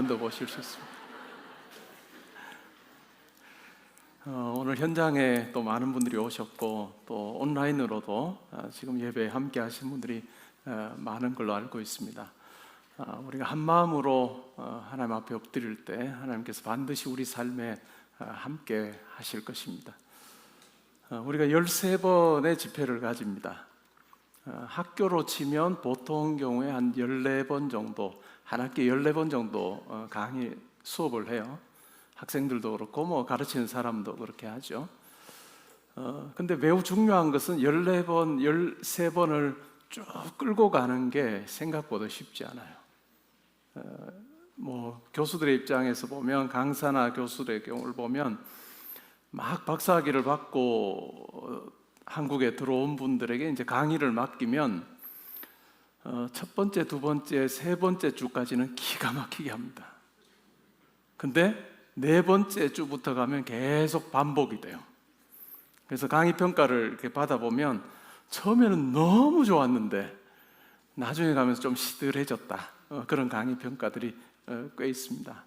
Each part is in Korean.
더 보실 수 있습니다. 오늘 현장에 또 많은 분들이 오셨고 또 온라인으로도 지금 예배에 함께 하신 분들이 많은 걸로 알고 있습니다. 우리가 한 마음으로 하나님 앞에 엎드릴 때 하나님께서 반드시 우리 삶에 함께 하실 것입니다. 우리가 13번의 집회를 가집니다. 학교로 치면 보통 경우에 한 14번 정도, 한 학기에 14번 정도 강의 수업을 해요. 학생들도 그렇고 뭐 가르치는 사람도 그렇게 하죠. 근데 매우 중요한 것은 14번, 13번을 쭉 끌고 가는 게 생각보다 쉽지 않아요. 뭐 교수들의 입장에서 보면, 강사나 교수들의 경우를 보면 막 박사학위를 받고 한국에 들어온 분들에게 이제 강의를 맡기면 첫 번째, 두 번째, 세 번째 주까지는 기가 막히게 합니다. 근데 네 번째 주부터 가면 계속 반복이 돼요. 그래서 강의 평가를 이렇게 받아보면 처음에는 너무 좋았는데 나중에 가면서 좀 시들해졌다, 그런 강의 평가들이 꽤 있습니다.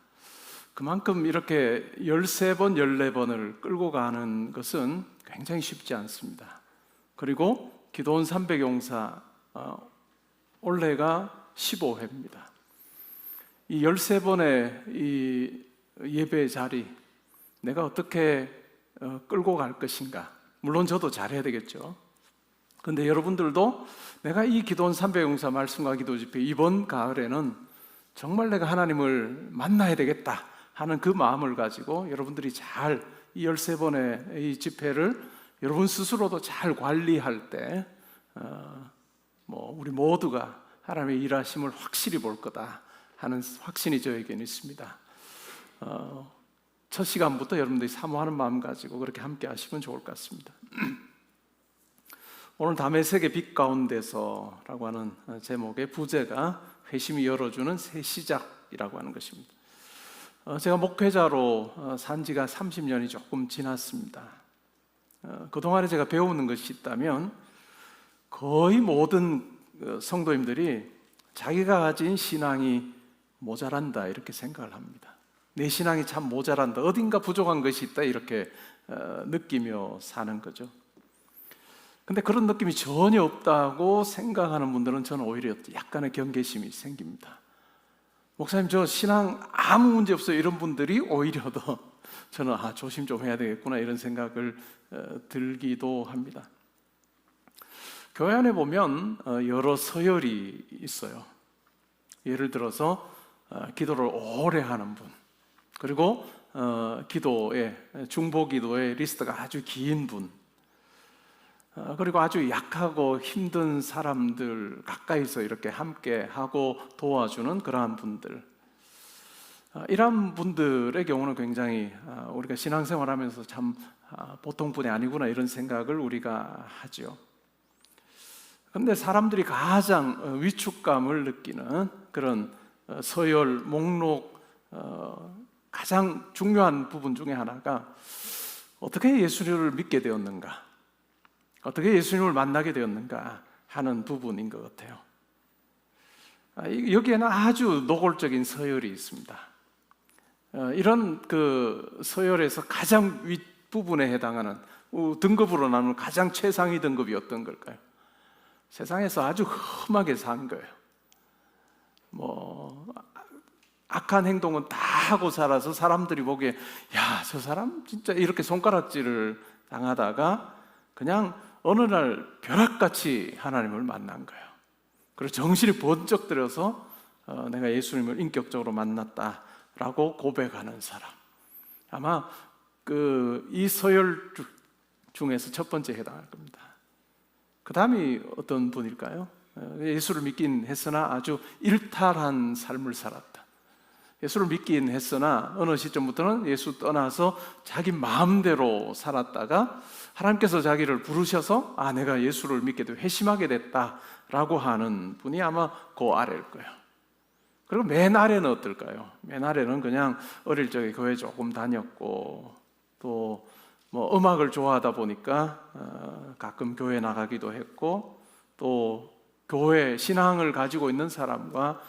그만큼 이렇게 13번, 14번을 끌고 가는 것은 굉장히 쉽지 않습니다. 그리고 기도원 300용사 올해가 15회입니다. 이 13번의 이 예배의 자리, 내가 어떻게 끌고 갈 것인가. 물론 저도 잘해야 되겠죠. 근데 여러분들도 내가 이 기도원 300용사 말씀과 기도 집회 이번 가을에는 정말 내가 하나님을 만나야 되겠다 하는 그 마음을 가지고 여러분들이 잘 이 13번의 이 집회를 여러분 스스로도 잘 관리할 때 우리 모두가 하나님의 일하심을 확실히 볼 거다 하는 확신이 저에게는 있습니다. 첫 시간부터 여러분들이 사모하는 마음 가지고 그렇게 함께 하시면 좋을 것 같습니다. 오늘 다메섹의 빛 가운데서 라고 하는 제목의 부제가 회심이 열어주는 새 시작이라고 하는 것입니다. 제가 목회자로 산 지가 30년이 조금 지났습니다. 그동안에 제가 배우는 것이 있다면 거의 모든 성도님들이 자기가 가진 신앙이 모자란다 이렇게 생각을 합니다. 내 신앙이 참 모자란다, 어딘가 부족한 것이 있다 이렇게 느끼며 사는 거죠. 근데 그런 느낌이 전혀 없다고 생각하는 분들은 저는 오히려 약간의 경계심이 생깁니다. 목사님, 저 신앙 아무 문제 없어요, 이런 분들이 오히려 더 저는 조심 좀 해야 되겠구나 이런 생각을 들기도 합니다. 교회 안에 보면 여러 서열이 있어요. 예를 들어서 기도를 오래 하는 분, 그리고 중보 기도의 리스트가 아주 긴 분, 그리고 아주 약하고 힘든 사람들 가까이서 이렇게 함께 하고 도와주는 그러한 분들, 이러한 분들의 경우는 굉장히 우리가 신앙생활하면서 참 보통 분이 아니구나 이런 생각을 우리가 하죠. 그런데 사람들이 가장 위축감을 느끼는 그런 서열 목록 가장 중요한 부분 중에 하나가 어떻게 예수님을 믿게 되었는가, 어떻게 예수님을 만나게 되었는가 하는 부분인 것 같아요. 여기에는 아주 노골적인 서열이 있습니다. 이런 그 서열에서 가장 윗부분에 해당하는 등급으로 나누는 가장 최상위 등급이 어떤 걸까요? 세상에서 아주 험하게 산 거예요. 악한 행동은 다 하고 살아서 사람들이 보기에 야, 저 사람 진짜 이렇게 손가락질을 당하다가 그냥 어느 날 벼락같이 하나님을 만난 거예요. 그리고 정신이 번쩍 들어서 내가 예수님을 인격적으로 만났다라고 고백하는 사람, 아마 이 서열 중에서 첫 번째 해당할 겁니다. 그 다음이 어떤 분일까요? 예수를 믿긴 했으나 아주 일탈한 삶을 살았다. 예수를 믿긴 했으나 어느 시점부터는 예수 떠나서 자기 마음대로 살았다가 하나님께서 자기를 부르셔서 내가 예수를 믿게 되고 회심하게 됐다라고 하는 분이 아마 그 아래일 거예요. 그리고 맨 아래는 어떨까요? 맨 아래는 그냥 어릴 적에 교회 조금 다녔고 또 음악을 좋아하다 보니까 가끔 교회 나가기도 했고 또 교회 신앙을 가지고 있는 사람과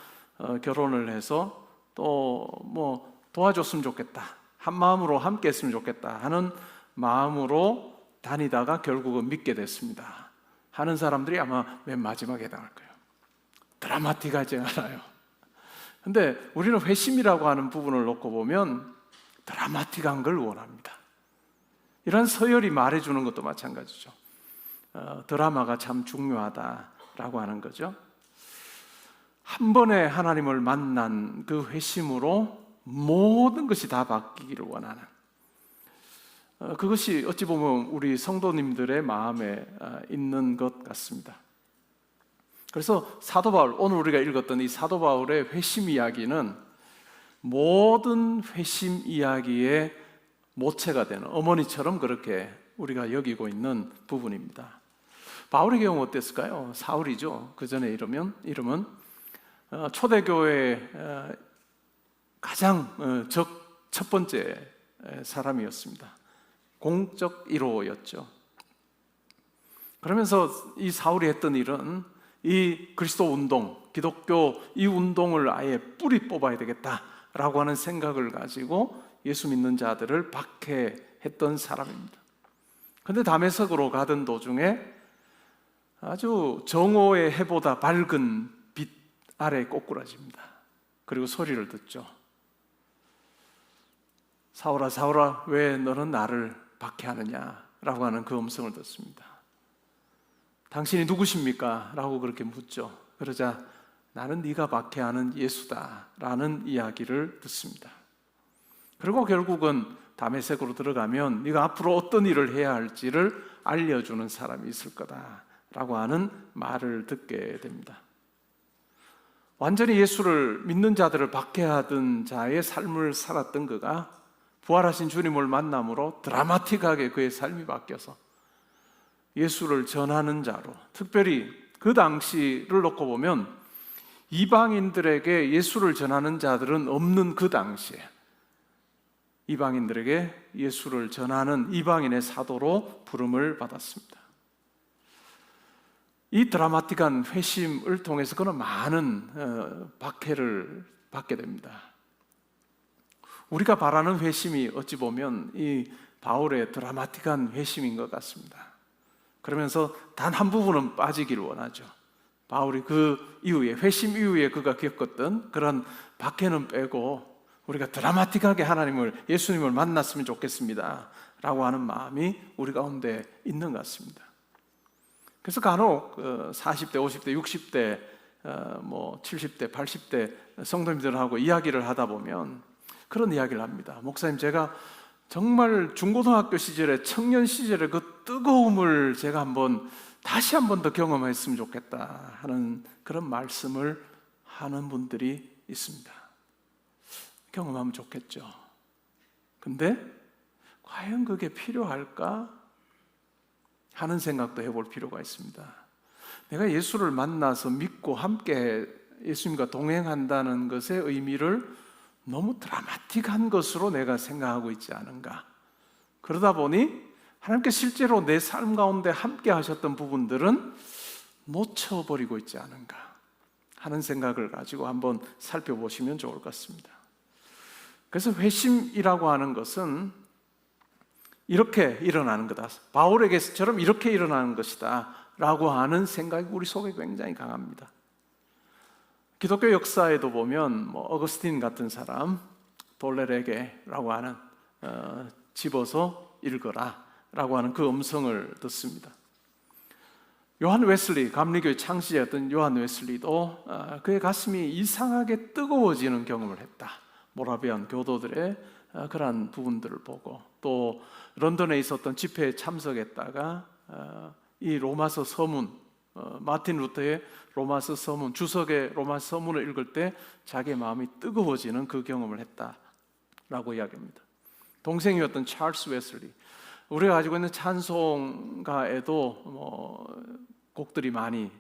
결혼을 해서 또 뭐 도와줬으면 좋겠다, 한 마음으로 함께 했으면 좋겠다 하는 마음으로 다니다가 결국은 믿게 됐습니다 하는 사람들이 아마 맨 마지막에 당할 거예요. 드라마틱하지 않아요. 근데 우리는 회심이라고 하는 부분을 놓고 보면 드라마틱한 걸 원합니다. 이런 서열이 말해주는 것도 마찬가지죠. 드라마가 참 중요하다라고 하는 거죠. 한 번에 하나님을 만난 그 회심으로 모든 것이 다 바뀌기를 원하는, 그것이 어찌 보면 우리 성도님들의 마음에 있는 것 같습니다. 그래서 사도 바울, 오늘 우리가 읽었던 이 사도 바울의 회심 이야기는 모든 회심 이야기의 모체가 되는, 어머니처럼 그렇게 우리가 여기고 있는 부분입니다. 바울의 경우 어땠을까요? 사울이죠. 그 전에 이름은 초대교회의 가장 첫 번째 사람이었습니다. 공적 1호였죠. 그러면서 이 사울이 했던 일은 이 그리스도 운동, 기독교 이 운동을 아예 뿌리 뽑아야 되겠다라고 하는 생각을 가지고 예수 믿는 자들을 박해했던 사람입니다. 그런데 다메섹으로 가던 도중에 아주 정오의 해보다 밝은 빛 아래 꼬꾸라집니다. 그리고 소리를 듣죠. 사울아, 사울아, 왜 너는 나를 박해하느냐라고 하는 그 음성을 듣습니다. 당신이 누구십니까? 라고 그렇게 묻죠. 그러자 나는 네가 박해하는 예수다라는 이야기를 듣습니다. 그리고 결국은 다메섹으로 들어가면 네가 앞으로 어떤 일을 해야 할지를 알려주는 사람이 있을 거다라고 하는 말을 듣게 됩니다. 완전히 예수를 믿는 자들을 박해하던 자의 삶을 살았던 그가 부활하신 주님을 만남으로 드라마틱하게 그의 삶이 바뀌어서 예수를 전하는 자로, 특별히 그 당시를 놓고 보면 이방인들에게 예수를 전하는 자들은 없는 그 당시에 이방인들에게 예수를 전하는 이방인의 사도로 부름을 받았습니다. 이 드라마틱한 회심을 통해서 그는 많은 박해를 받게 됩니다. 우리가 바라는 회심이 어찌 보면 이 바울의 드라마틱한 회심인 것 같습니다. 그러면서 단 한 부분은 빠지기를 원하죠. 바울이 그 이후에, 회심 이후에 그가 겪었던 그런 박해는 빼고 우리가 드라마틱하게 예수님을 만났으면 좋겠습니다 라고 하는 마음이 우리 가운데 있는 것 같습니다. 그래서 간혹 40대, 50대, 60대, 70대, 80대 성도님들하고 이야기를 하다 보면 그런 이야기를 합니다. 목사님, 제가 정말 중고등학교 시절에, 청년 시절에 그 뜨거움을 제가 다시 한 번 더 경험했으면 좋겠다 하는 그런 말씀을 하는 분들이 있습니다. 경험하면 좋겠죠. 근데 과연 그게 필요할까 하는 생각도 해볼 필요가 있습니다. 내가 예수를 만나서 믿고 함께 예수님과 동행한다는 것의 의미를 너무 드라마틱한 것으로 내가 생각하고 있지 않은가. 그러다 보니 하나님께 실제로 내 삶 가운데 함께 하셨던 부분들은 놓쳐버리고 있지 않은가 하는 생각을 가지고 한번 살펴보시면 좋을 것 같습니다. 그래서 회심이라고 하는 것은 이렇게 일어나는 거다, 바울에게처럼 이렇게 일어나는 것이다 라고 하는 생각이 우리 속에 굉장히 강합니다. 기독교 역사에도 보면 어거스틴 같은 사람, 돌레레게라고 하는 집어서 읽어라 라고 하는 그 음성을 듣습니다. 요한 웨슬리, 감리교의 창시자였던 요한 웨슬리도 그의 가슴이 이상하게 뜨거워지는 경험을 했다. 모라비안 교도들의 그러한 부분들을 보고, 또 런던에 있었던 집회에 참석했다가 이 로마서 서문, 마틴 루터의 로마서 서문, 주석의 로마서 서문을 읽을 때 자기의 마음이 뜨거워지는 그 경험을 했다라고 이야기합니다. 동생이었던 찰스 웨슬리, 우리가 가지고 있는 찬송가에도 곡들이 많이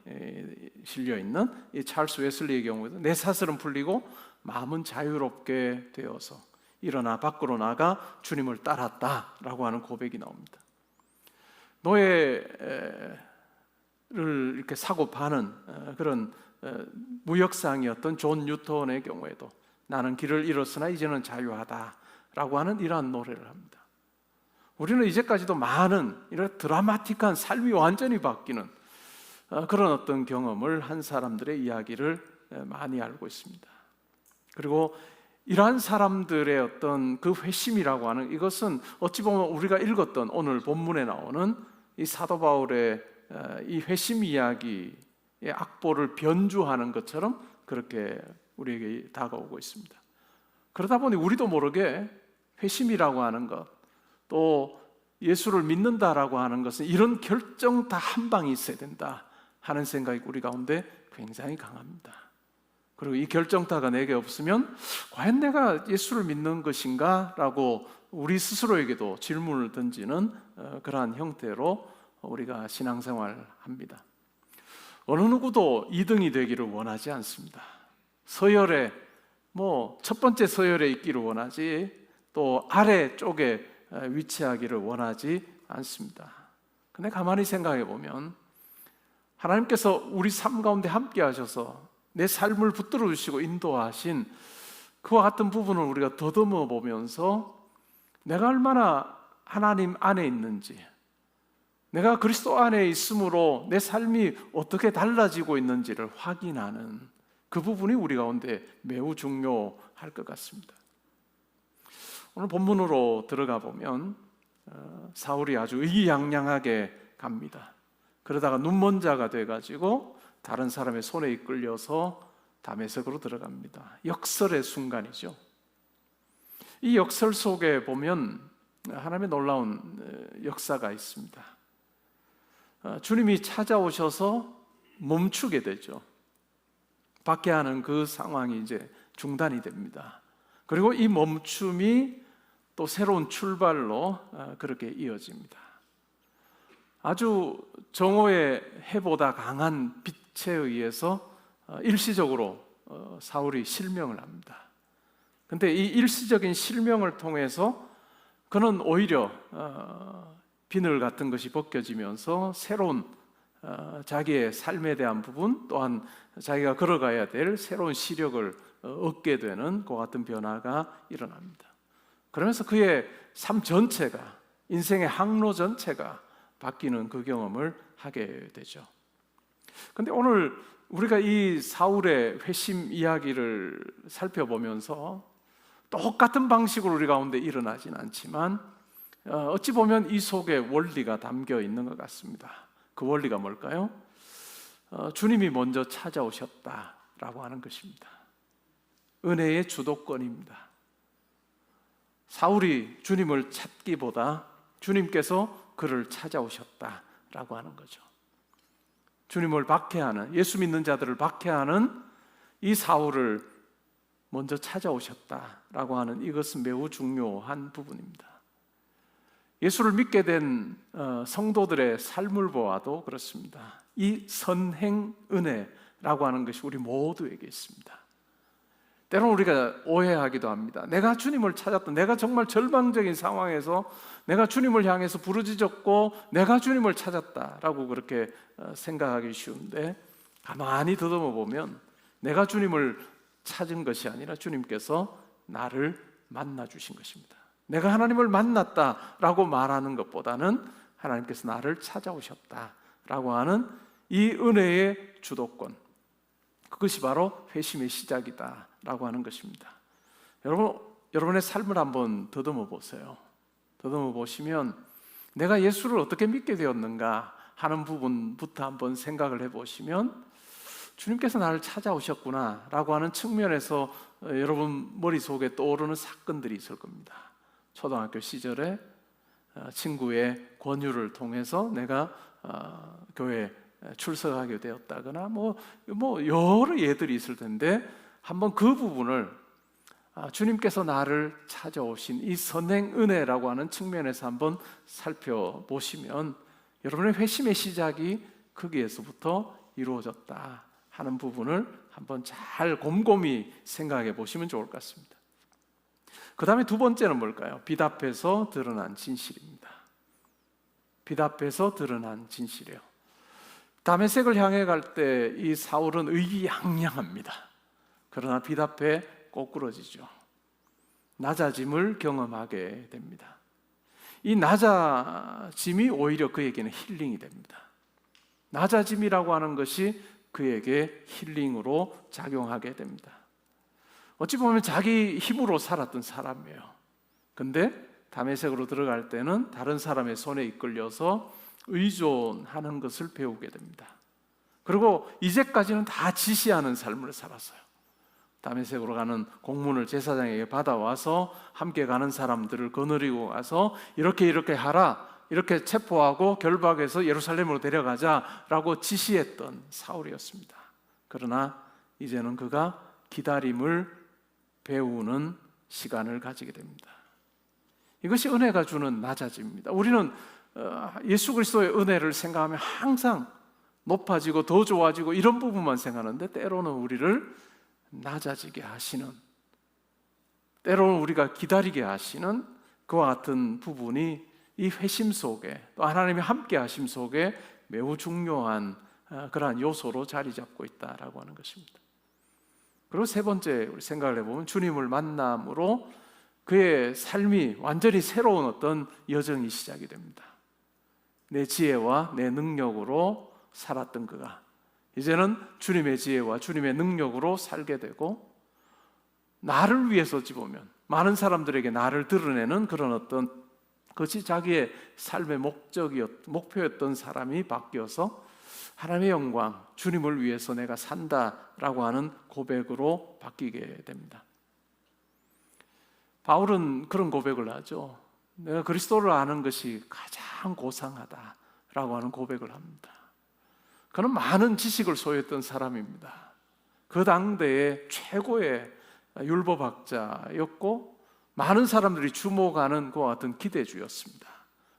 실려 있는 이 찰스 웨슬리의 경우에도 내 사슬은 풀리고 마음은 자유롭게 되어서 일어나 밖으로 나가 주님을 따랐다라고 하는 고백이 나옵니다. 노예를 이렇게 사고 파는 그런 무역상이었던 존 뉴턴의 경우에도 나는 길을 잃었으나 이제는 자유하다라고 하는 이러한 노래를 합니다. 우리는 이제까지도 많은 이런 드라마틱한 삶이 완전히 바뀌는 그런 어떤 경험을 한 사람들의 이야기를 많이 알고 있습니다. 그리고 이러한 사람들의 어떤 그 회심이라고 하는 이것은 어찌 보면 우리가 읽었던 오늘 본문에 나오는 이 사도 바울의 이 회심 이야기의 악보를 변주하는 것처럼 그렇게 우리에게 다가오고 있습니다. 그러다 보니 우리도 모르게 회심이라고 하는 것, 또 예수를 믿는다라고 하는 것은 이런 결정 다 한 방이 있어야 된다 하는 생각이 우리 가운데 굉장히 강합니다. 그리고 이 결정타가 내게 없으면 과연 내가 예수를 믿는 것인가? 라고 우리 스스로에게도 질문을 던지는 그러한 형태로 우리가 신앙생활을 합니다. 어느 누구도 2등이 되기를 원하지 않습니다. 서열에 첫 번째 서열에 있기를 원하지 또 아래쪽에 위치하기를 원하지 않습니다. 근데 가만히 생각해 보면 하나님께서 우리 삶 가운데 함께 하셔서 내 삶을 붙들어 주시고 인도하신 그와 같은 부분을 우리가 더듬어 보면서 내가 얼마나 하나님 안에 있는지, 내가 그리스도 안에 있으므로 내 삶이 어떻게 달라지고 있는지를 확인하는 그 부분이 우리 가운데 매우 중요할 것 같습니다. 오늘 본문으로 들어가 보면 사울이 아주 의기양양하게 갑니다. 그러다가 눈먼자가 돼가지고 다른 사람의 손에 이끌려서 다메섹으로 들어갑니다. 역설의 순간이죠. 이 역설 속에 보면 하나님의 놀라운 역사가 있습니다. 주님이 찾아오셔서 멈추게 되죠. 박해하는 그 상황이 이제 중단이 됩니다. 그리고 이 멈춤이 또 새로운 출발로 그렇게 이어집니다. 아주 정오의 해보다 강한 빛에 의해서 일시적으로 사울이 실명을 합니다. 근데 이 일시적인 실명을 통해서 그는 오히려 비늘 같은 것이 벗겨지면서 새로운 자기의 삶에 대한 부분 또한 자기가 걸어가야 될 새로운 시력을 얻게 되는 그 같은 변화가 일어납니다. 그러면서 그의 삶 전체가, 인생의 항로 전체가 바뀌는 그 경험을 하게 되죠. 그런데 오늘 우리가 이 사울의 회심 이야기를 살펴보면서 똑같은 방식으로 우리 가운데 일어나진 않지만 어찌 보면 이 속에 원리가 담겨 있는 것 같습니다. 그 원리가 뭘까요? 주님이 먼저 찾아오셨다라고 하는 것입니다. 은혜의 주도권입니다. 사울이 주님을 찾기보다 주님께서 그를 찾아오셨다라고 하는 거죠. 주님을 박해하는, 예수 믿는 자들을 박해하는 이 사울을 먼저 찾아오셨다라고 하는 이것은 매우 중요한 부분입니다. 예수를 믿게 된 성도들의 삶을 보아도 그렇습니다. 이 선행 은혜라고 하는 것이 우리 모두에게 있습니다. 때로는 우리가 오해하기도 합니다. 내가 주님을 찾았다, 내가 정말 절망적인 상황에서 내가 주님을 향해서 부르짖었고 내가 주님을 찾았다라고 그렇게 생각하기 쉬운데, 가만히 더듬어 보면 내가 주님을 찾은 것이 아니라 주님께서 나를 만나 주신 것입니다. 내가 하나님을 만났다라고 말하는 것보다는 하나님께서 나를 찾아오셨다라고 하는 이 은혜의 주도권, 그것이 바로 회심의 시작이다라고 하는 것입니다. 여러분의 삶을 한번 더듬어 보세요. 더듬어 보시면 내가 예수를 어떻게 믿게 되었는가 하는 부분부터 한번 생각을 해보시면 주님께서 나를 찾아오셨구나 라고 하는 측면에서 여러분 머릿속에 떠오르는 사건들이 있을 겁니다. 초등학교 시절에 친구의 권유를 통해서 내가 교회에 출석하게 되었다거나 뭐 여러 예들이 있을 텐데, 한번 그 부분을 주님께서 나를 찾아오신 이 선행 은혜라고 하는 측면에서 한번 살펴보시면 여러분의 회심의 시작이 거기에서부터 이루어졌다 하는 부분을 한번 잘 곰곰이 생각해 보시면 좋을 것 같습니다. 그 다음에 두 번째는 뭘까요? 빛 앞에서 드러난 진실입니다. 빛 앞에서 드러난 진실이에요. 다메섹을 향해 갈 때 이 사울은 의기양양합니다. 그러나 빛 앞에 꼬꾸러지죠. 낮아짐을 경험하게 됩니다. 이 낮아짐이 오히려 그에게는 힐링이 됩니다. 낮아짐이라고 하는 것이 그에게 힐링으로 작용하게 됩니다. 어찌 보면 자기 힘으로 살았던 사람이에요. 근데 다메섹으로 들어갈 때는 다른 사람의 손에 이끌려서 의존하는 것을 배우게 됩니다. 그리고 이제까지는 다 지시하는 삶을 살았어요. 다메섹으로 가는 공문을 제사장에게 받아와서 함께 가는 사람들을 거느리고 가서 이렇게 하라, 이렇게 체포하고 결박해서 예루살렘으로 데려가자라고 지시했던 사울이었습니다. 그러나 이제는 그가 기다림을 배우는 시간을 가지게 됩니다. 이것이 은혜가 주는 낮아짐입니다. 우리는 예수 그리스도의 은혜를 생각하면 항상 높아지고 더 좋아지고 이런 부분만 생각하는데, 때로는 우리를 낮아지게 하시는, 때로는 우리가 기다리게 하시는 그와 같은 부분이 이 회심 속에, 또 하나님이 함께 하심 속에 매우 중요한 그러한 요소로 자리 잡고 있다라고 하는 것입니다. 그리고 세 번째 우리 생각을 해보면, 주님을 만남으로 그의 삶이 완전히 새로운 어떤 여정이 시작이 됩니다. 내 지혜와 내 능력으로 살았던 그가 이제는 주님의 지혜와 주님의 능력으로 살게 되고, 나를 위해서 어찌 보면 많은 사람들에게 나를 드러내는 그런 어떤 그것이 자기의 삶의 목표였던 사람이 바뀌어서 하나님의 영광, 주님을 위해서 내가 산다라고 하는 고백으로 바뀌게 됩니다. 바울은 그런 고백을 하죠. 내가 그리스도를 아는 것이 가장 고상하다라고 하는 고백을 합니다. 그는 많은 지식을 소유했던 사람입니다. 그 당대의 최고의 율법학자였고 많은 사람들이 주목하는 그와 같은 기대주였습니다.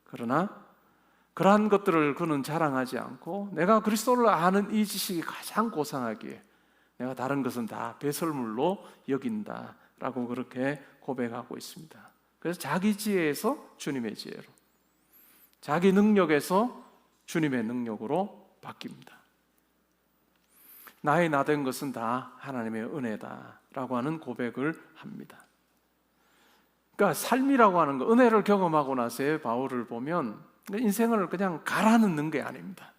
그러나 그러한 것들을 그는 자랑하지 않고, 내가 그리스도를 아는 이 지식이 가장 고상하기에 내가 다른 것은 다 배설물로 여긴다라고 그렇게 고백하고 있습니다. 그래서 자기 지혜에서 주님의 지혜로, 자기 능력에서 주님의 능력으로 바뀝니다. 나의 나된 것은 다 하나님의 은혜다라고 하는 고백을 합니다. 그러니까 삶이라고 하는 거, 은혜를 경험하고 나서의 바울을 보면 인생을 그냥 갈아 넣는 게 아닙니다.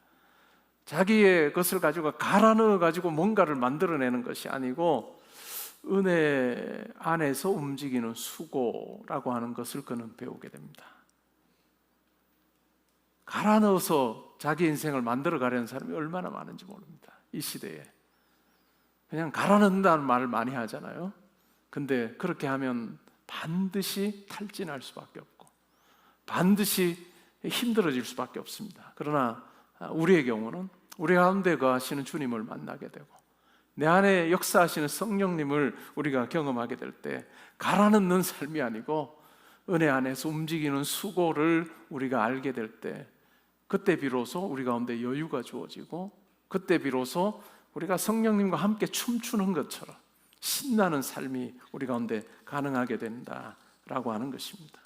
자기의 것을 가지고 갈아 넣어 가지고 뭔가를 만들어내는 것이 아니고, 은혜 안에서 움직이는 수고라고 하는 것을 그는 배우게 됩니다. 갈아 넣어서 자기 인생을 만들어 가려는 사람이 얼마나 많은지 모릅니다. 이 시대에 그냥 갈아 넣는다는 말을 많이 하잖아요. 근데 그렇게 하면 반드시 탈진할 수밖에 없고 반드시 힘들어질 수밖에 없습니다. 그러나 우리의 경우는 우리 가운데 거하시는 주님을 만나게 되고 내 안에 역사하시는 성령님을 우리가 경험하게 될 때 갈아 넣는 삶이 아니고 은혜 안에서 움직이는 수고를 우리가 알게 될 때, 그때 비로소 우리 가운데 여유가 주어지고, 그때 비로소 우리가 성령님과 함께 춤추는 것처럼 신나는 삶이 우리 가운데 가능하게 된다라고 하는 것입니다.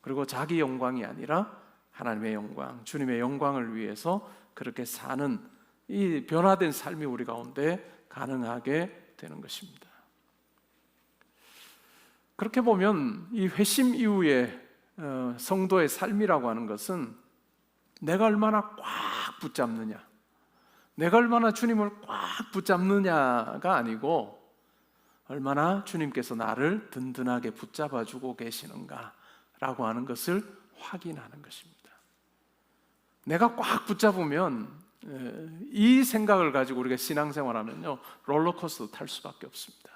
그리고 자기 영광이 아니라 하나님의 영광, 주님의 영광을 위해서 그렇게 사는 이 변화된 삶이 우리 가운데 가능하게 되는 것입니다. 그렇게 보면 이 회심 이후의 성도의 삶이라고 하는 것은 내가 얼마나 꽉 붙잡느냐, 내가 얼마나 주님을 꽉 붙잡느냐가 아니고 얼마나 주님께서 나를 든든하게 붙잡아주고 계시는가라고 하는 것을 확인하는 것입니다. 내가 꽉 붙잡으면 이 생각을 가지고 우리가 신앙생활하면요, 롤러코스터 탈 수밖에 없습니다.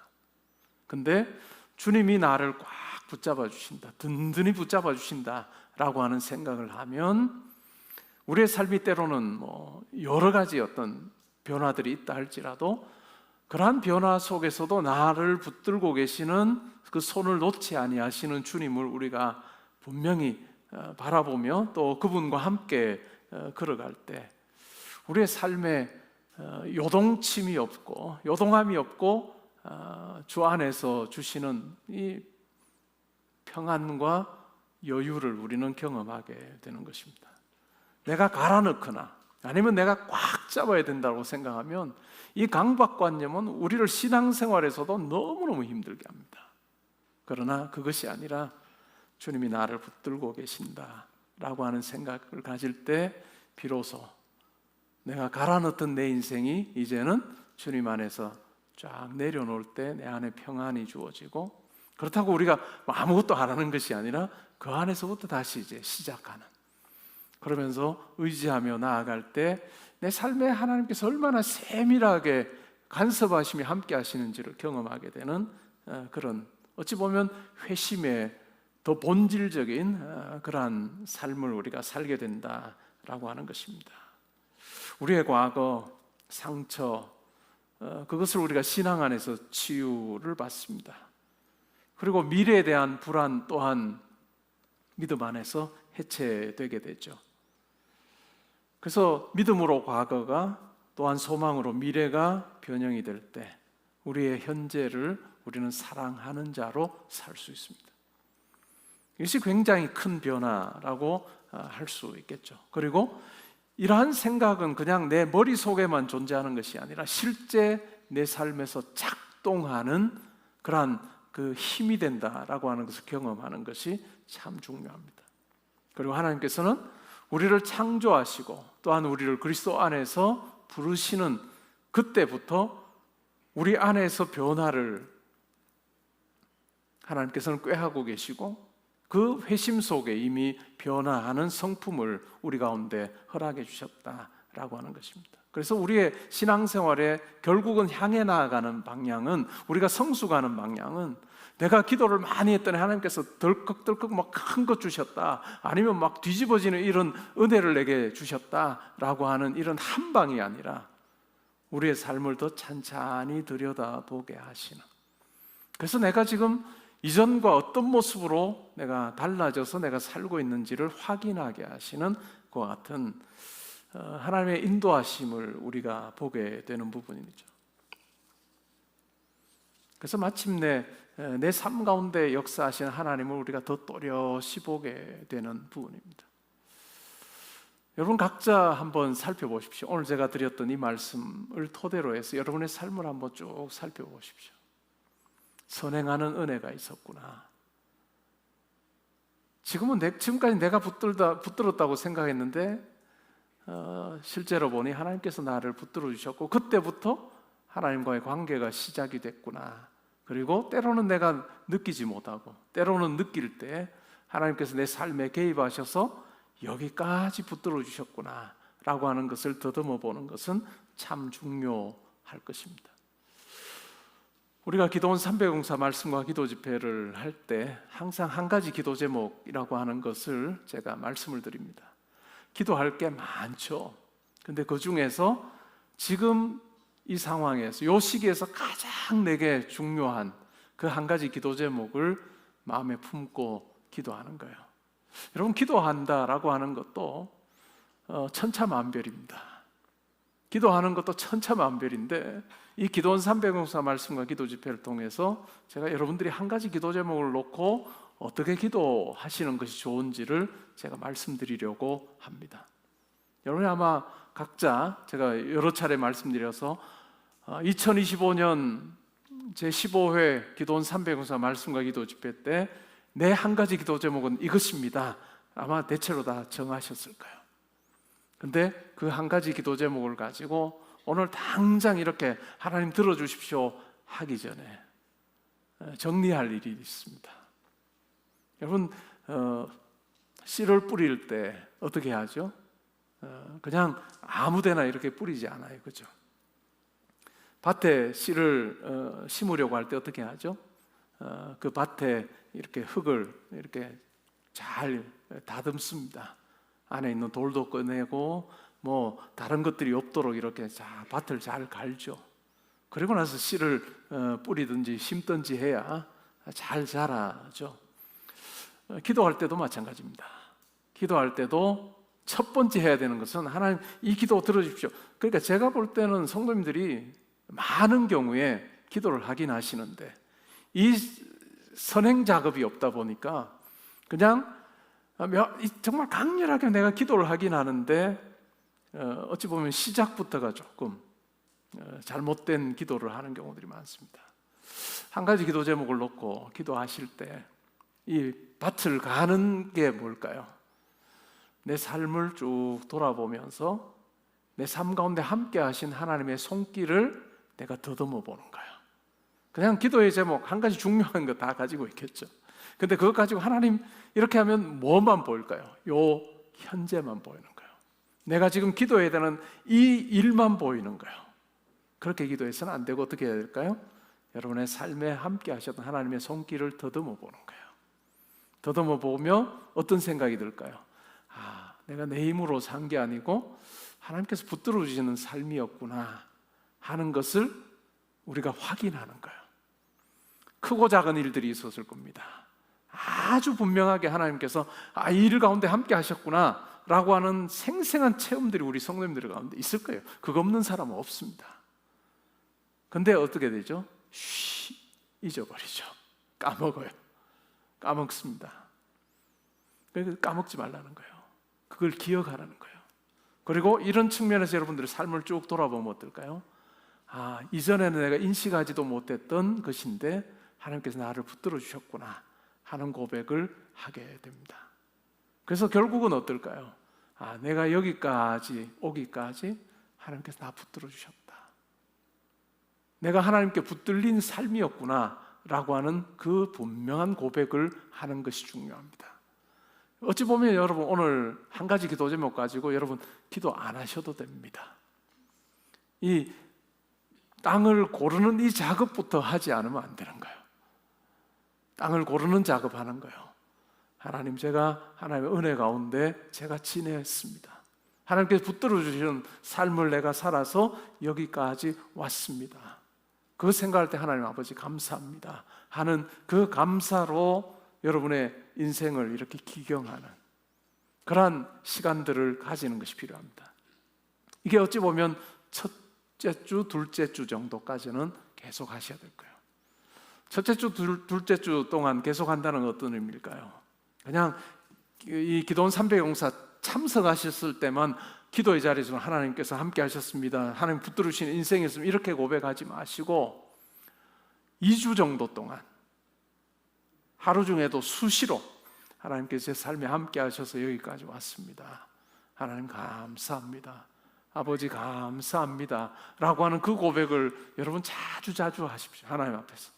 근데 주님이 나를 꽉 붙잡아 주신다, 든든히 붙잡아 주신다라고 하는 생각을 하면 우리의 삶이 때로는 여러 가지 어떤 변화들이 있다 할지라도 그러한 변화 속에서도 나를 붙들고 계시는 그 손을 놓지 아니하시는 주님을 우리가 분명히 바라보며 또 그분과 함께 걸어갈 때 우리의 삶에 요동침이 없고 요동함이 없고 주 안에서 주시는 이 평안과 여유를 우리는 경험하게 되는 것입니다. 내가 갈아 넣거나 아니면 내가 꽉 잡아야 된다고 생각하면 이 강박관념은 우리를 신앙생활에서도 너무너무 힘들게 합니다. 그러나 그것이 아니라 주님이 나를 붙들고 계신다라고 하는 생각을 가질 때 비로소 내가 갈아넣던 내 인생이 이제는 주님 안에서 쫙 내려놓을 때 내 안에 평안이 주어지고, 그렇다고 우리가 아무것도 안 하는 것이 아니라 그 안에서부터 다시 이제 시작하는, 그러면서 의지하며 나아갈 때 내 삶에 하나님께서 얼마나 세밀하게 간섭하시며 함께 하시는지를 경험하게 되는 그런, 어찌 보면 회심의 더 본질적인 그러한 삶을 우리가 살게 된다라고 하는 것입니다. 우리의 과거, 상처, 그것을 우리가 신앙 안에서 치유를 받습니다. 그리고 미래에 대한 불안 또한 믿음 안에서 해체되게 되죠. 그래서 믿음으로 과거가, 또한 소망으로 미래가 변형이 될 때 우리의 현재를 우리는 사랑하는 자로 살 수 있습니다. 이것이 굉장히 큰 변화라고 할 수 있겠죠. 그리고 이러한 생각은 그냥 내 머릿속에만 존재하는 것이 아니라 실제 내 삶에서 작동하는 그러한 그 힘이 된다라고 하는 것을 경험하는 것이 참 중요합니다. 그리고 하나님께서는 우리를 창조하시고 또한 우리를 그리스도 안에서 부르시는 그때부터 우리 안에서 변화를 하나님께서는 꾀하고 계시고, 그 회심 속에 이미 변화하는 성품을 우리 가운데 허락해 주셨다라고 하는 것입니다. 그래서 우리의 신앙생활에 결국은 향해 나아가는 방향은, 우리가 성숙하는 방향은, 내가 기도를 많이 했더니 하나님께서 덜컥덜컥 막 큰 것 주셨다, 아니면 막 뒤집어지는 이런 은혜를 내게 주셨다라고 하는 이런 한 방이 아니라 우리의 삶을 더 찬찬히 들여다보게 하시는, 그래서 내가 지금 이전과 어떤 모습으로 내가 달라져서 내가 살고 있는지를 확인하게 하시는 것 같은 하나님의 인도하심을 우리가 보게 되는 부분이죠. 그래서 마침내 내 삶 가운데 역사하시는 하나님을 우리가 더 또렷이 보게 되는 부분입니다. 여러분 각자 한번 살펴보십시오. 오늘 제가 드렸던 이 말씀을 토대로 해서 여러분의 삶을 한번 쭉 살펴보십시오. 선행하는 은혜가 있었구나. 지금까지 내가 붙들었다고 생각했는데 실제로 보니 하나님께서 나를 붙들어 주셨고, 그때부터 하나님과의 관계가 시작이 됐구나. 그리고 때로는 내가 느끼지 못하고, 때로는 느낄 때 하나님께서 내 삶에 개입하셔서 여기까지 붙들어 주셨구나 라고 하는 것을 더듬어 보는 것은 참 중요할 것입니다. 우리가 기도원 300용사 말씀과 기도 집회를 할 때 항상 한 가지 기도 제목이라고 하는 것을 제가 말씀을 드립니다. 기도할 게 많죠. 근데 그 중에서 지금 이 상황에서, 이 시기에서 가장 내게 중요한 그 한 가지 기도 제목을 마음에 품고 기도하는 거예요. 여러분, 기도한다라고 하는 것도 천차만별입니다. 기도하는 것도 천차만별인데, 이 기도원 300용사 말씀과 기도 집회를 통해서 제가 여러분들이 한 가지 기도 제목을 놓고 어떻게 기도하시는 것이 좋은지를 제가 말씀드리려고 합니다. 여러분이 아마 각자 제가 여러 차례 말씀드려서 2025년 제15회 기도원 300용사 말씀과 기도 집회 때 내 한 가지 기도 제목은 이것입니다, 아마 대체로 다 정하셨을 거예요. 근데 그 한 가지 기도 제목을 가지고 오늘 당장 이렇게 하나님 들어주십시오 하기 전에 정리할 일이 있습니다. 여러분, 씨를 뿌릴 때 어떻게 하죠? 그냥 아무데나 이렇게 뿌리지 않아요, 그죠? 밭에 씨를 심으려고 할 때 어떻게 하죠? 그 밭에 이렇게 흙을 이렇게 잘 다듬습니다. 안에 있는 돌도 꺼내고 뭐 다른 것들이 없도록 이렇게 밭을 잘 갈죠. 그리고 나서 씨를 뿌리든지 심든지 해야 잘 자라죠. 기도할 때도 마찬가지입니다. 기도할 때도 첫 번째 해야 되는 것은, 하나님 이 기도 들어주십시오. 그러니까 제가 볼 때는 성도님들이 많은 경우에 기도를 하긴 하시는데 이 선행 작업이 없다 보니까 그냥 정말 강렬하게 내가 기도를 하긴 하는데 어찌 보면 시작부터가 조금 잘못된 기도를 하는 경우들이 많습니다. 한 가지 기도 제목을 놓고 기도하실 때 이 밭을 가는 게 뭘까요? 내 삶을 쭉 돌아보면서 내 삶 가운데 함께 하신 하나님의 손길을 내가 더듬어 보는 거예요. 그냥 기도의 제목 한 가지 중요한 거 다 가지고 있겠죠. 근데 그것 가지고 하나님 이렇게 하면 뭐만 보일까요? 요 현재만 보이는 거예요. 내가 지금 기도해야 되는 이 일만 보이는 거예요. 그렇게 기도해서는 안 되고 어떻게 해야 될까요? 여러분의 삶에 함께 하셨던 하나님의 손길을 더듬어 보는 거예요. 더듬어 보며 어떤 생각이 들까요? 내가 내 힘으로 산 게 아니고 하나님께서 붙들어 주시는 삶이었구나 하는 것을 우리가 확인하는 거예요. 크고 작은 일들이 있었을 겁니다. 아주 분명하게 하나님께서 이 일 가운데 함께 하셨구나 라고 하는 생생한 체험들이 우리 성도님들 가운데 있을 거예요. 그거 없는 사람은 없습니다. 근데 어떻게 되죠? 잊어버리죠. 까먹어요. 까먹습니다. 그러니까 까먹지 말라는 거예요. 그걸 기억하라는 거예요. 그리고 이런 측면에서 여러분들의 삶을 쭉 돌아보면 어떨까요? 이전에는 내가 인식하지도 못했던 것인데 하나님께서 나를 붙들어 주셨구나 하는 고백을 하게 됩니다. 그래서 결국은 어떨까요? 내가 여기까지 오기까지 하나님께서 나 붙들어 주셨다. 내가 하나님께 붙들린 삶이었구나 라고 하는 그 분명한 고백을 하는 것이 중요합니다. 어찌 보면 여러분 오늘 한 가지 기도 제목 가지고 여러분 기도 안 하셔도 됩니다. 이 땅을 고르는 이 작업부터 하지 않으면 안 되는 거예요. 땅을 고르는 작업하는 거예요. 하나님, 제가 하나님의 은혜 가운데 제가 지냈습니다. 하나님께서 붙들어 주시는 삶을 내가 살아서 여기까지 왔습니다. 그 생각할 때 하나님 아버지 감사합니다 하는 그 감사로 여러분의 인생을 이렇게 기경하는 그러한 시간들을 가지는 것이 필요합니다. 이게 어찌 보면 첫째 주, 둘째 주 정도까지는 계속 하셔야 될 거예요. 첫째 주, 둘째 주 동안 계속 한다는 건 어떤 의미일까요? 그냥 이 기도원 300 용사 참석하셨을 때만 기도의 자리에서 하나님께서 함께 하셨습니다, 하나님 붙들으시는 인생이었습니다 이렇게 고백하지 마시고 2주 정도 동안 하루 중에도 수시로 하나님께서 제 삶에 함께 하셔서 여기까지 왔습니다, 하나님 감사합니다, 아버지 감사합니다 라고 하는 그 고백을 여러분 자주 하십시오. 하나님 앞에서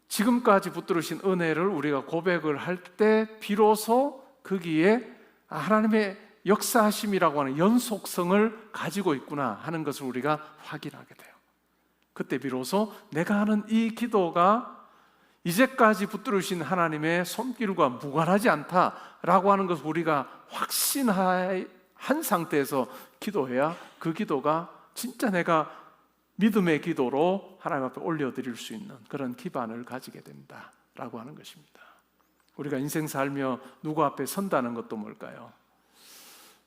지금까지 붙들으신 은혜를 우리가 고백을 할 때 비로소 거기에 하나님의 역사하심이라고 하는 연속성을 가지고 있구나 하는 것을 우리가 확인하게 돼요. 그때 비로소 내가 하는 이 기도가 이제까지 붙들으신 하나님의 손길과 무관하지 않다라고 하는 것을 우리가 확신한 상태에서 기도해야 그 기도가 진짜 내가 믿음의 기도로 하나님 앞에 올려드릴 수 있는 그런 기반을 가지게 된다라고 하는 것입니다. 우리가 인생 살며 누구 앞에 선다는 것도 뭘까요?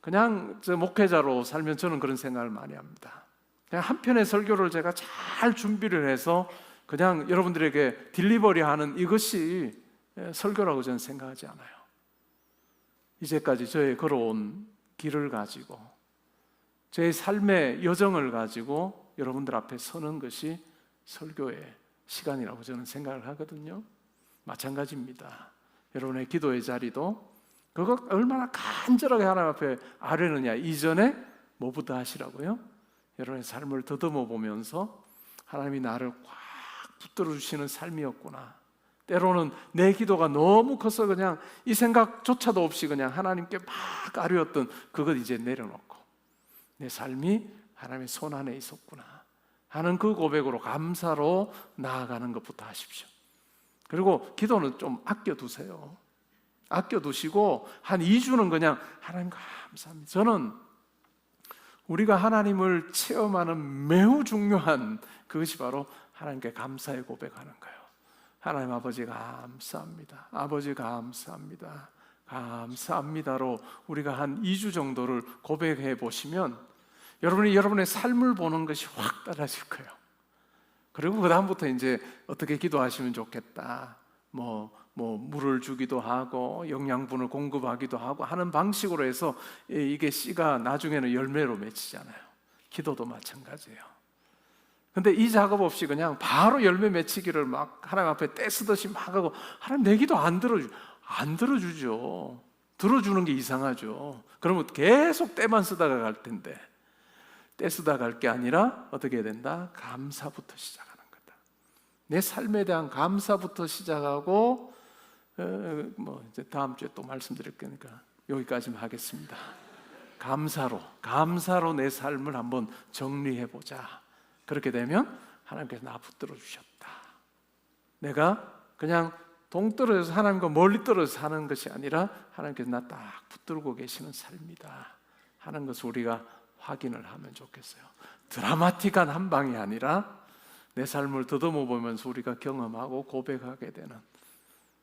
그냥 목회자로 살면 저는 그런 생각을 많이 합니다. 그냥 한 편의 설교를 제가 잘 준비를 해서 그냥 여러분들에게 딜리버리하는 이것이 설교라고 저는 생각하지 않아요. 이제까지 저의 걸어온 길을 가지고 제 삶의 여정을 가지고 여러분들 앞에 서는 것이 설교의 시간이라고 저는 생각을 하거든요. 마찬가지입니다. 여러분의 기도의 자리도 그거 얼마나 간절하게 하나님 앞에 아뢰느냐 이전에 뭐부터 하시라고요? 여러분의 삶을 더듬어 보면서 하나님이 나를 꽉 붙들어 주시는 삶이었구나, 때로는 내 기도가 너무 커서 그냥 이 생각조차도 없이 그냥 하나님께 막 아뢰었던 그것 이제 내려놓고 내 삶이 하나님의 손 안에 있었구나 하는 그 고백으로 감사로 나아가는 것부터 하십시오. 그리고 기도는 좀 아껴두세요. 아껴두시고 한 2주는 그냥 하나님 감사합니다. 저는 우리가 하나님을 체험하는 매우 중요한 그것이 바로 하나님께 감사의 고백하는 거예요. 하나님 아버지 감사합니다, 아버지 감사합니다, 감사합니다로 우리가 한 2주 정도를 고백해 보시면 여러분이 여러분의 삶을 보는 것이 확 달라질 거예요. 그리고 그 다음부터 이제 어떻게 기도하시면 좋겠다, 뭐 뭐 물을 주기도 하고 영양분을 공급하기도 하고 하는 방식으로 해서 이게 씨가 나중에는 열매로 맺히잖아요. 기도도 마찬가지예요. 근데 이 작업 없이 그냥 바로 열매 맺히기를 막 하나님 앞에 떼쓰듯이 막 하고, 하나님 내 기도 안 들어주죠. 들어주는 게 이상하죠. 그러면 계속 떼만 쓰다가 갈 텐데, 떼 쓰다 갈 게 아니라 어떻게 해야 된다? 감사부터 시작하는 거다. 내 삶에 대한 감사부터 시작하고, 뭐 이제 다음 주에 또 말씀드릴 거니까 여기까지만 하겠습니다. 감사로 내 삶을 한번 정리해 보자. 그렇게 되면 하나님께서 나 붙들어 주셨다. 내가 그냥 동떨어져서 하나님과 멀리 떨어져 사는 것이 아니라 하나님께서 나 딱 붙들고 계시는 삶이다 하는 것을 우리가 확인을 하면 좋겠어요. 드라마틱한 한 방이 아니라 내 삶을 더듬어 보면서 우리가 경험하고 고백하게 되는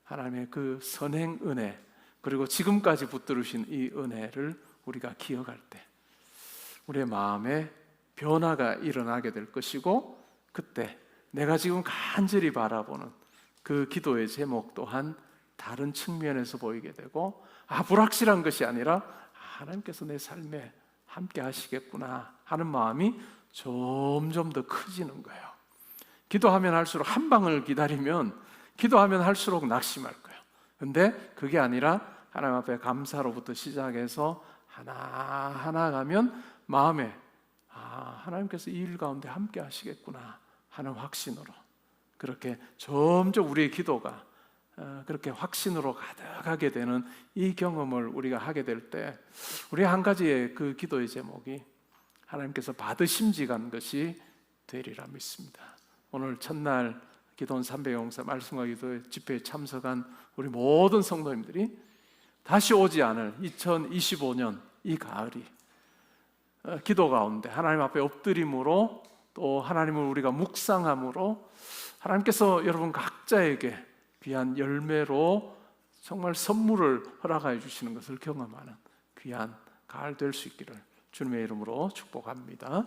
하나님의 그 선행 은혜, 그리고 지금까지 붙들으신 이 은혜를 우리가 기억할 때 우리의 마음에 변화가 일어나게 될 것이고, 그때 내가 지금 간절히 바라보는 그 기도의 제목 또한 다른 측면에서 보이게 되고, 불확실한 것이 아니라 하나님께서 내 삶에 함께 하시겠구나 하는 마음이 점점 더 커지는 거예요. 기도하면 할수록, 한 방을 기다리면 기도하면 할수록 낙심할 거예요. 근데 그게 아니라 하나님 앞에 감사로부터 시작해서 하나하나 가면 마음에 하나님께서 이 일 가운데 함께 하시겠구나 하는 확신으로, 그렇게 점점 우리의 기도가 그렇게 확신으로 가득하게 되는 이 경험을 우리가 하게 될 때, 우리 한 가지의 그 기도의 제목이 하나님께서 받으심직한 것이 되리라 믿습니다. 오늘 첫날 기도원 300영사 말씀과 기도 집회에 참석한 우리 모든 성도님들이 다시 오지 않을 2025년 이 가을이 기도 가운데 하나님 앞에 엎드림으로, 또 하나님을 우리가 묵상함으로 하나님께서 여러분 각자에게 귀한 열매로 정말 선물을 허락하여 주시는 것을 경험하는 귀한 가을 될 수 있기를 주님의 이름으로 축복합니다.